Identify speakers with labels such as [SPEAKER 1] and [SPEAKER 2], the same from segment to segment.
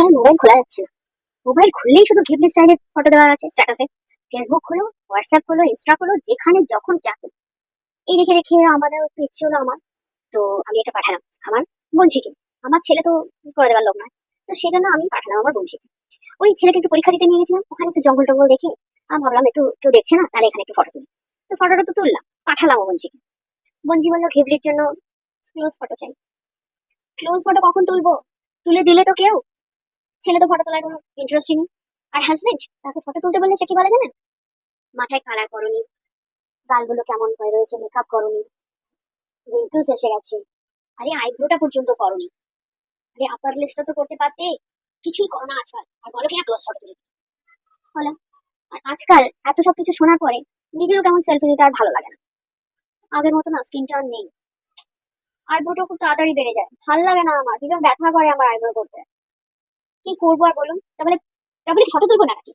[SPEAKER 1] আজকাল মোবাইল খোলা যাচ্ছে না। মোবাইল খুললেই শুধু ঘিবলি স্টাইলের ফটো দেওয়া আছে স্ট্যাটাসে। ফেসবুক খোলো, হোয়াটসঅ্যাপ খোলো, ইনস্টা খোলো, যেখানে যখন যাকে এই দেখে দেখে আমাদের একটু ইচ্ছে হলো আমার। তো আমি এটা পাঠালাম আমার বোনঝিকে। আমার ছেলে তো করে দেওয়ার লোক নয়, তো সেজন্য আমি পাঠালাম আমার বোনঝিকে। ওই ছেলেকে একটু পরীক্ষা দিতে নিয়ে গেছিলাম, ওখানে একটু জঙ্গল টঙ্গল দেখে আমি ভাবলাম একটু কেউ দেখছে না, তাহলে এখানে একটু ফটো তুলি। তো ফটোটা তো তুললাম, পাঠালাম ও বোনঝিকে। বোনঝি বললো ঘিবলির জন্য ক্লোজ ফটো চাই। ক্লোজ ফটো কখন তুলবো? তুলে দিলে তো কেউ, ছেলে তো ফটো তোলার কোনো ইন্টারেস্টই নেই। আর হাজবেন্ড তাকে ফটো তুলতে বললে সে কি বলে জানেন? মাথায় কালার করনি, গালগুলো কেমন হয়ে রয়েছে, মেকআপ করনি, রিঙ্কেলস এসে গেছে, আরে আইব্রোটা পর্যন্ত করনি, আরে আপার লিস্টটা তো করতে পারতে। কিছুই করো না আজকাল, আর বলো কিনা ক্লোজ ফটো তুলে বলো। আর আজকাল এত সবকিছু শোনার পরে নিজেরও কেমন সেলফি নিতে আর ভালো লাগে না। আগের মতো না, স্কিনটা আর নেই। আইব্রোটা খুব তাড়াতাড়ি বেড়ে যায়, ভালো লাগে না আমার, ভীষণ ব্যথা করে আমার আইব্রো করতে। কি করবো আর বলুন? তাহলে তাহলে ফটো তুলবো না নাকি?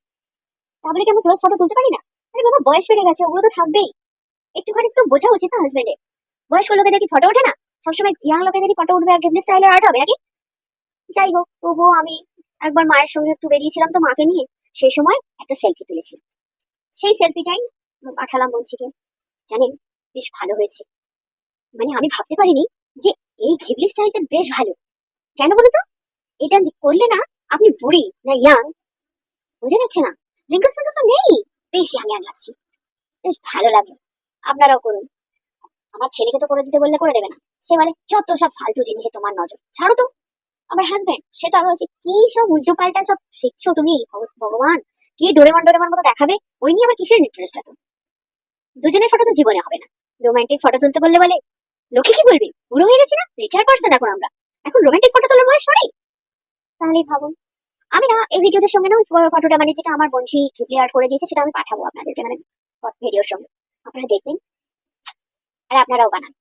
[SPEAKER 1] তাহলে কি আমি ক্লোজ ফটো তুলতে পারি না? আরে বাবা, বয়স বেড়ে গেছে, ওগুলো তো থাকবেই। একটুখানি তো বোঝা উচিত না হাজবেন্ডের। বয়স্ক লোকেদের কি ফটো ওঠে না? সবসময় ইয়াং লোকেদেরই ফটো উঠবে আর গিবলি স্টাইলের আর্ট হবে নাকি? যাই হোক, তবুও আমি একবার মায়ের সঙ্গে একটু বেরিয়েছিলাম তো মাকে নিয়ে, সেই সময় একটা সেলফি তুলেছিলাম। সেই সেলফিটাই পাঠালাম বঞ্চিকে। জানেন, বেশ ভালো হয়েছে। মানে আমি ভাবতে পারিনি যে এই ঘিবলি স্টাইলটা বেশ ভালো। কেন বলো তো? এটা করলে না, আপনি বুড়ি না ইয়াং বোঝা যাচ্ছে না, রিঙ্কেলস ফিঙ্কেলস নেই, বেশ ইয়াং ইয়াং লাগছে, বেশ ভালো লাগলো। আপনারাও করুন। আমার ছেলেকে তো করে দিতে বললে করে দেবে না, সে বলে যত সব ফালতু জিনিসে তোমার নজর, ছাড়ো তো। আমার হাজবেন্ড সে তো আবার হচ্ছে কি সব উল্টো পাল্টা সব শিখছো তুমি, ভগবান, কি ডোরেমন ডোরেমন মতো দেখাবে, ওই নিয়ে আবার কিসের ইন্টারেস্ট এত? দুজনের ফটো তো জীবনে হবে না। রোমান্টিক ফটো তুলতে বললে বলে লোকে কি বলবে, বুড়ো হয়ে গেছি না, রিটায়ার পারসন এখন আমরা, এখন রোমান্টিক ফটো তোলার বয়স সরি। তাহলেই ভাবুন। আমি না এই ভিডিওটার সঙ্গে না ওই ফটোটা মানে যেটা আমার বোনঝি ঘিবলি আর্ট করে দিয়েছে সেটা আমি পাঠাবো আপনাদেরকে, মানে ভিডিওর সঙ্গে আপনারা দেখবেন। আর আপনারাও বানান,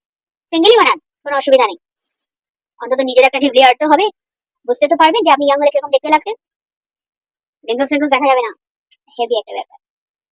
[SPEAKER 1] সিঙ্গেলই বানান, কোনো অসুবিধা নেই। অন্তত নিজের একটা ঘিবলি আর্ট তো হবে, বুঝতে তো পারবেন যে আপনি ইয়াং হলে কিরকম দেখতে লাগতে। রিঙ্কেলস টিঙ্কেলস দেখা যাবে না, হেভি একটা ব্যাপার।